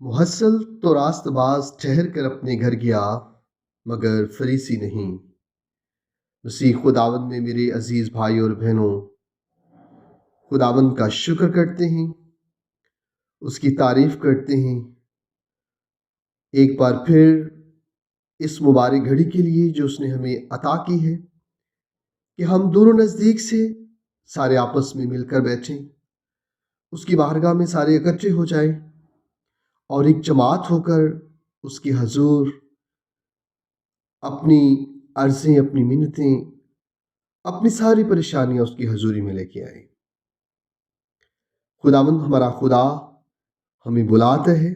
محصل تو راست باز ٹھہر کر اپنے گھر گیا، مگر فریسی نہیں۔ مسیح خداوند میں میرے عزیز بھائی اور بہنوں، خداوند کا شکر کرتے ہیں، اس کی تعریف کرتے ہیں ایک بار پھر اس مبارک گھڑی کے لیے جو اس نے ہمیں عطا کی ہے کہ ہم دونوں نزدیک سے سارے آپس میں مل کر بیٹھیں، اس کی بارگاہ میں سارے اکٹھے ہو جائیں اور ایک جماعت ہو کر اس کے حضور اپنی عرضیں، اپنی منتیں، اپنی ساری پریشانیاں اس کی حضوری میں لے کے آئیں۔ خداوند ہمارا خدا ہمیں بلاتا ہے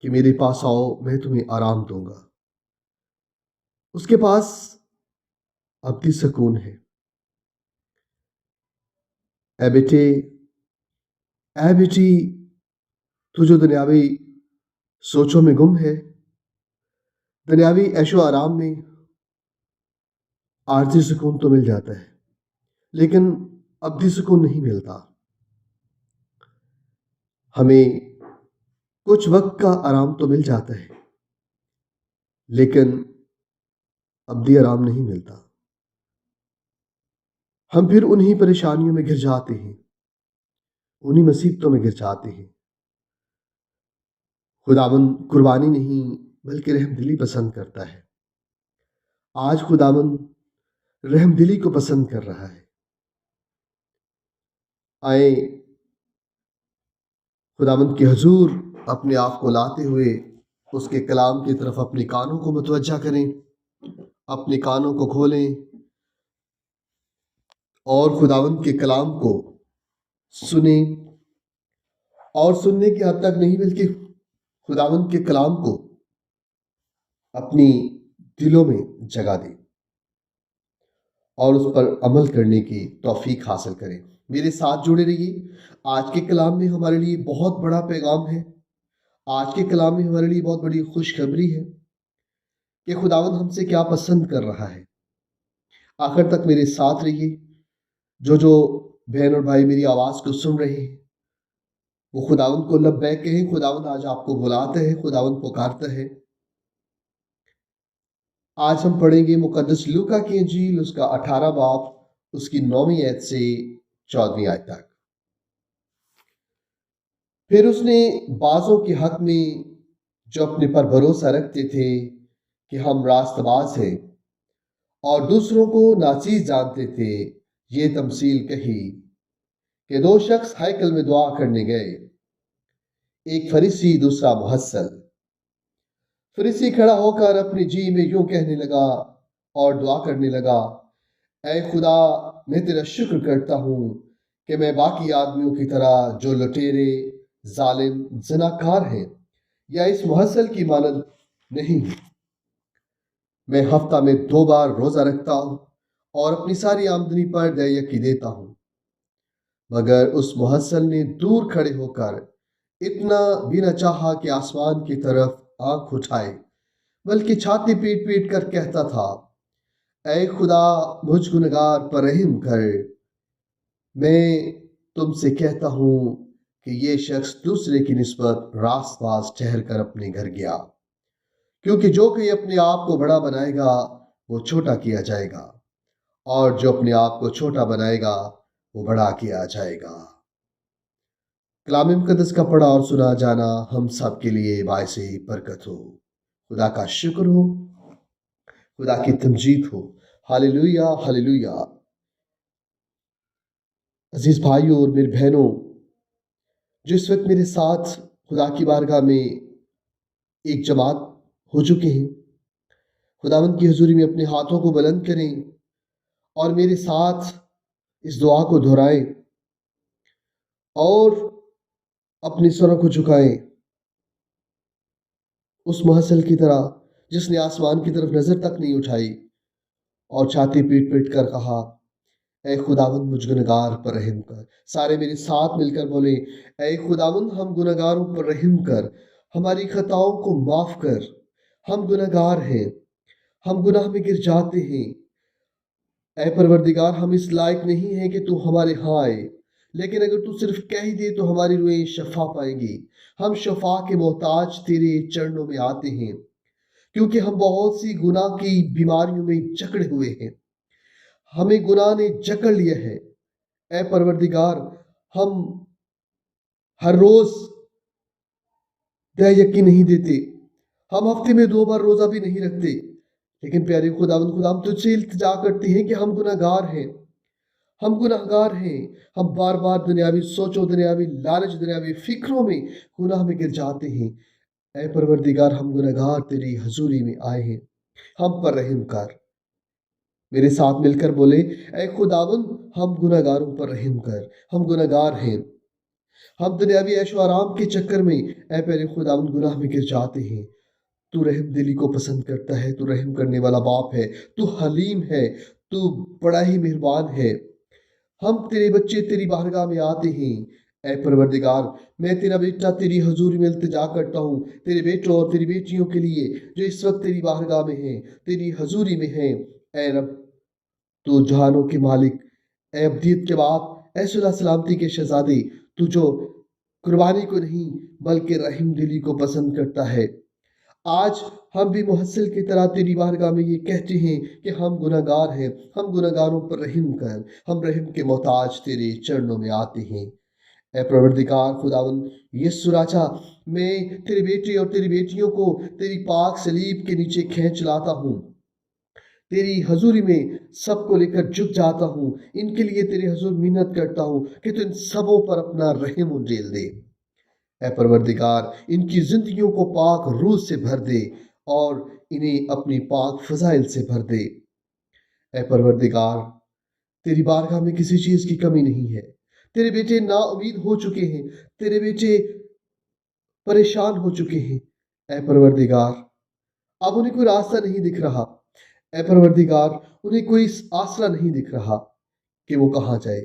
کہ میرے پاس آؤ، میں تمہیں آرام دوں گا۔ اس کے پاس ابدی سکون ہے۔ اے بیٹے، اے بیٹی، تو جو دنیاوی سوچوں میں گم ہے، دنیاوی عیش و آرام میں عارضی سکون تو مل جاتا ہے لیکن ابدی سکون نہیں ملتا۔ ہمیں کچھ وقت کا آرام تو مل جاتا ہے لیکن ابدی آرام نہیں ملتا۔ ہم پھر انہی پریشانیوں میں گر جاتے ہیں، انہی مصیبتوں میں گر جاتے ہیں۔ خداوند قربانی نہیں بلکہ رحم دلی پسند کرتا ہے۔ آج خداوند رحم دلی کو پسند کر رہا ہے۔ آئیں خداوند کے حضور اپنے آپ کو لاتے ہوئے اس کے کلام کی طرف اپنے کانوں کو متوجہ کریں، اپنے کانوں کو کھولیں اور خداوند کے کلام کو سنیں، اور سننے کی حد تک نہیں بلکہ خداوند کے کلام کو اپنی دلوں میں جگہ دیں اور اس پر عمل کرنے کی توفیق حاصل کریں۔ میرے ساتھ جڑے رہیے۔ آج کے کلام میں ہمارے لیے بہت بڑا پیغام ہے، آج کے کلام میں ہمارے لیے بہت بڑی خوشخبری ہے کہ خداوند ہم سے کیا پسند کر رہا ہے۔ آخر تک میرے ساتھ رہیے۔ جو بہن اور بھائی میری آواز کو سن رہے ہیں وہ خداوند کو لبیک کہیں۔ خداوند آج آپ کو بلاتا ہے، خداوند پکارتا ہے۔ آج ہم پڑھیں گے مقدس لوکا کی انجیل، اس کا 18 باب، اس کی 9ویں آیت سے 14ویں آیت تک۔ پھر اس نے بعضوں کے حق میں جو اپنے پر بھروسہ رکھتے تھے کہ ہم راست باز ہیں اور دوسروں کو ناچیز جانتے تھے، یہ تمثیل کہی کہ 2 شخص ہیکل میں دعا کرنے گئے، ایک فریسی دوسرا محصل۔ فریسی کھڑا ہو کر اپنی جی میں یوں کہنے لگا اور دعا کرنے لگا، اے خدا، میں تیرا شکر کرتا ہوں کہ میں باقی آدمیوں کی طرح جو لٹیرے، ظالم، زناکار ہیں یا اس محصل کی مانند نہیں ہوں۔ میں ہفتہ میں 2 بار روزہ رکھتا ہوں اور اپنی ساری آمدنی پر دیکی دیتا ہوں۔ مگر اس محصل نے دور کھڑے ہو کر اتنا بھی نہ چاہا کہ آسمان کی طرف آنکھ اٹھائے، بلکہ چھاتی پیٹ پیٹ کر کہتا تھا، اے خدا، مجھ گنہگار پر رحم کر۔ میں تم سے کہتا ہوں کہ یہ شخص دوسرے کی نسبت راست باز ٹھہر کر اپنے گھر گیا، کیونکہ جو کوئی اپنے آپ کو بڑا بنائے گا وہ چھوٹا کیا جائے گا، اور جو اپنے آپ کو چھوٹا بنائے گا وہ بڑا کیا جائے گا۔ کلام مقدس کا پڑھا اور سنا جانا ہم سب کے لیے باعث برکت ہو۔ خدا کا شکر ہو، خدا کی تمجید ہو۔ Hallelujah, hallelujah. عزیز بھائیوں اور میری بہنوں، جو اس وقت میرے ساتھ خدا کی بارگاہ میں ایک جماعت ہو چکے ہیں، خداوند کی حضوری میں اپنے ہاتھوں کو بلند کریں اور میرے ساتھ اس دعا کو دہرائیں اور اپنی سروں کو جھکائیں، اس محصل کی طرح جس نے آسمان کی طرف نظر تک نہیں اٹھائی اور چھاتی پیٹ پیٹ کر کہا، اے خداوند، مجھ گنہگار پر رحم کر۔ سارے میرے ساتھ مل کر بولیں، اے خداوند، ہم گنہگاروں پر رحم کر، ہماری خطاؤں کو معاف کر۔ ہم گنہگار ہیں، ہم گناہ میں گر جاتے ہیں۔ اے پروردگار، ہم اس لائق نہیں ہیں کہ تو ہمارے ہاں آئے، لیکن اگر تو صرف کہہ دے تو ہماری روحیں شفا پائیں گی۔ ہم شفا کے محتاج تیرے چرنوں میں آتے ہیں، کیونکہ ہم بہت سی گناہ کی بیماریوں میں جکڑے ہوئے ہیں۔ ہمیں گناہ نے جکڑ لیا ہے۔ اے پروردگار، ہم ہر روز یقین نہیں دیتے، ہم ہفتے میں 2 بار روزہ بھی نہیں رکھتے، لیکن پیارے خداوند خدا ہم تجھ سے التجا کرتے ہیں کہ ہم گناہ گار ہیں، ہم گناہ گار ہیں۔ ہم بار بار دنیاوی سوچوں، دنیاوی لالچ، دنیاوی فکروں میں گناہ میں گر جاتے ہیں۔ اے پروردگار، ہم گناہ گار تیری حضوری میں آئے ہیں، ہم پر رحم کر۔ میرے ساتھ مل کر بولے، اے خداوند ہم گناہ گاروں پر رحم کر، ہم گناہ گار ہیں۔ ہم دنیاوی عیش و آرام کے چکر میں اے پیارے خداوند گناہ میں گر جاتے ہیں۔ تو رحم دلی کو پسند کرتا ہے، تو رحم کرنے والا باپ ہے، تو حلیم ہے، تو بڑا ہی مہربان ہے۔ ہم تیرے بچے تیری بارگاہ میں آتے ہیں۔ اے پروردگار، میں تیرا بیٹا تیری حضوری میں التجا کرتا ہوں، تیرے بیٹوں اور تیری بیٹیوں کے لیے جو اس وقت تیری بارگاہ میں ہیں، تیری حضوری میں ہیں۔ اے رب، تو جہانوں کے مالک، اے ابدیت کے باپ، اے صلح سلامتی کے شہزادے، تو جو قربانی کو نہیں بلکہ رحم دلی کو پسند کرتا ہے، آج ہم بھی محصل کی طرح تیری بارگاہ میں یہ کہتے ہیں کہ ہم گناہ گار ہیں، ہم گناہ گاروں پر رحم کر۔ ہم رحم کے محتاج تیرے چرنوں میں آتے ہیں۔ اے پروردگار خداوند یسوع راجا، میں تیرے بیٹے اور تیری بیٹیوں کو تیری پاک صلیب کے نیچے کھینچ لاتا ہوں، تیری حضوری میں سب کو لے کر جھک جاتا ہوں۔ ان کے لیے تیرے حضور منت کرتا ہوں کہ تو ان سبوں پر اپنا رحم انڈیل دے۔ اے پروردگار، ان کی زندگیوں کو پاک روح سے بھر دے اور انہیں اپنی پاک فضائل سے بھر دے۔ اے پروردگار، تیری بارگاہ میں کسی چیز کی کمی نہیں ہے۔ تیرے بیٹے نا امید ہو چکے ہیں، تیرے بیٹے پریشان ہو چکے ہیں۔ اے پروردگار، اب انہیں کوئی راستہ نہیں دکھ رہا۔ اے پروردگار، انہیں کوئی آسرا نہیں دکھ رہا کہ وہ کہاں جائے۔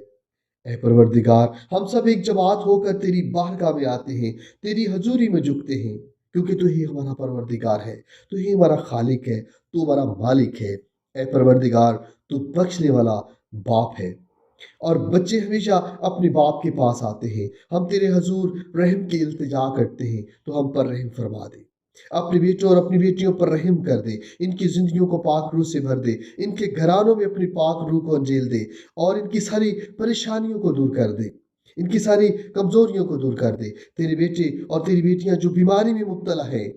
اے پروردگار، ہم سب ایک جماعت ہو کر تیری بارگاہ میں آتے ہیں، تیری حضوری میں جھکتے ہیں، کیونکہ تو ہی ہمارا پروردگار ہے، تو ہی ہمارا خالق ہے، تو ہمارا مالک ہے۔ اے پروردگار، تو بخشنے والا باپ ہے، اور بچے ہمیشہ اپنے باپ کے پاس آتے ہیں۔ ہم تیرے حضور رحم کی التجا کرتے ہیں، تو ہم پر رحم فرما دے۔ اپنے بیٹوں اور اپنی بیٹیوں پر رحم کر دے، ان کی زندگیوں کو پاک روح سے بھر دے، ان کے گھرانوں میں اپنی پاک روح کو انجیل دے، اور ان کی ساری پریشانیوں کو دور کر دے، ان کی ساری کمزوریوں کو دور کر دے۔ تیرے بیٹے اور تیری بیٹیاں جو بیماری میں مبتلا ہیں،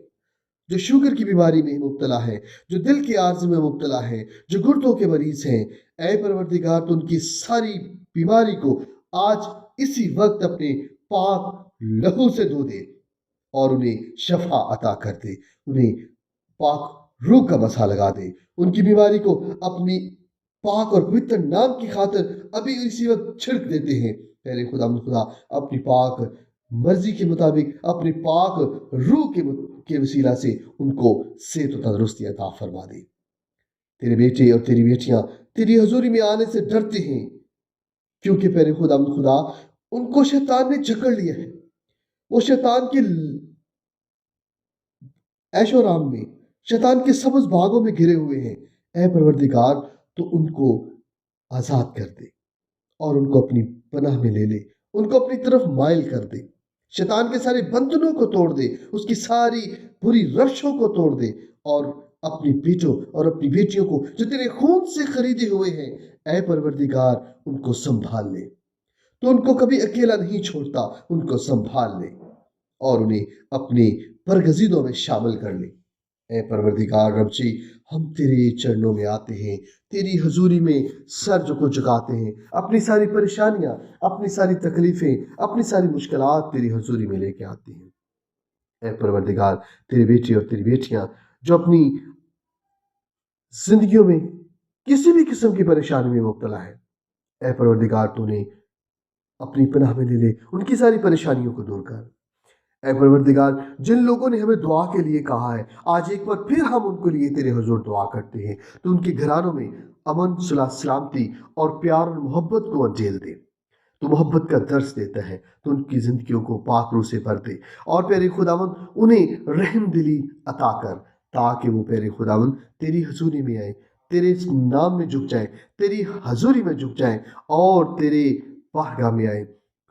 جو شوگر کی بیماری میں مبتلا ہے، جو دل کے عارض میں مبتلا ہے، جو گردوں کے مریض ہیں، اے پروردگار، تو ان کی ساری بیماری کو آج اسی وقت اپنے پاک لہو سے دھو دے اور انہیں شفا عطا کر دے، انہیں پاک روح کا مسا لگا دے، ان کی بیماری کو اپنی پاک اور پوتر نام کی خاطر ابھی اسی وقت چھڑک دیتے ہیں۔ پہلے خدا اپنی پاک مرضی کے مطابق اپنے پاک روح کے وسیلہ سے ان کو صحت و تندرستی عطا فرما دے۔ تیرے بیٹے اور تیری بیٹیاں تیری حضوری میں آنے سے ڈرتے ہیں، کیونکہ پہلے خدا ان کو شیطان نے جکڑ لیا ہے۔ وہ شیطان کے عیش و آرام میں، شیطان کے سبز باغوں میں گھرے ہوئے ہیں۔ اے پروردگار، تو ان کو آزاد کر دے اور ان کو اپنی پناہ میں لے لے، ان کو اپنی طرف مائل کر دے، شیطان کے سارے بندھنوں کو توڑ دے، اس کی ساری بری روشوں کو توڑ دے، اور اپنی بیٹوں اور اپنی بیٹیوں کو جو تیرے خون سے خریدے ہوئے ہیں، اے پروردگار، ان کو سنبھال لے۔ تو ان کو کبھی اکیلا نہیں چھوڑتا، ان کو سنبھال لے اور انہیں اپنے برگزیدوں میں شامل کر لے۔ اے پروردگار رب جی، ہم تیرے چرنوں میں آتے ہیں، تیری حضوری میں سر جھکاتے ہیں، اپنی ساری پریشانیاں، اپنی ساری تکلیفیں، اپنی ساری مشکلات تیری حضوری میں لے کے آتے ہیں۔ اے پروردگار، تیرے بیٹے اور تیری بیٹیاں جو اپنی زندگیوں میں کسی بھی قسم کی پریشانی میں مبتلا ہے، اے پروردگار، تو انہیں اپنی پناہ میں لے لے، ان کی ساری پریشانیوں کو دور کر۔ اے پروردگار، جن لوگوں نے ہمیں دعا کے لیے کہا ہے، آج ایک بار پھر ہم ان کے لیے تیرے حضور دعا کرتے ہیں، تو ان کے گھرانوں میں امن، صلح، سلامتی اور پیار اور محبت کو انجیل دے۔ تو محبت کا درس دیتا ہے، تو ان کی زندگیوں کو پاک روح سے بھر دے، اور پیارے خداوند انہیں رحم دلی عطا کر، تاکہ وہ پیارے خداوند تیری حضوری میں آئے، تیرے نام میں جھک جائیں، تیری حضوری میں جھک جائیں اور تیرے بارگاہ میں آئے،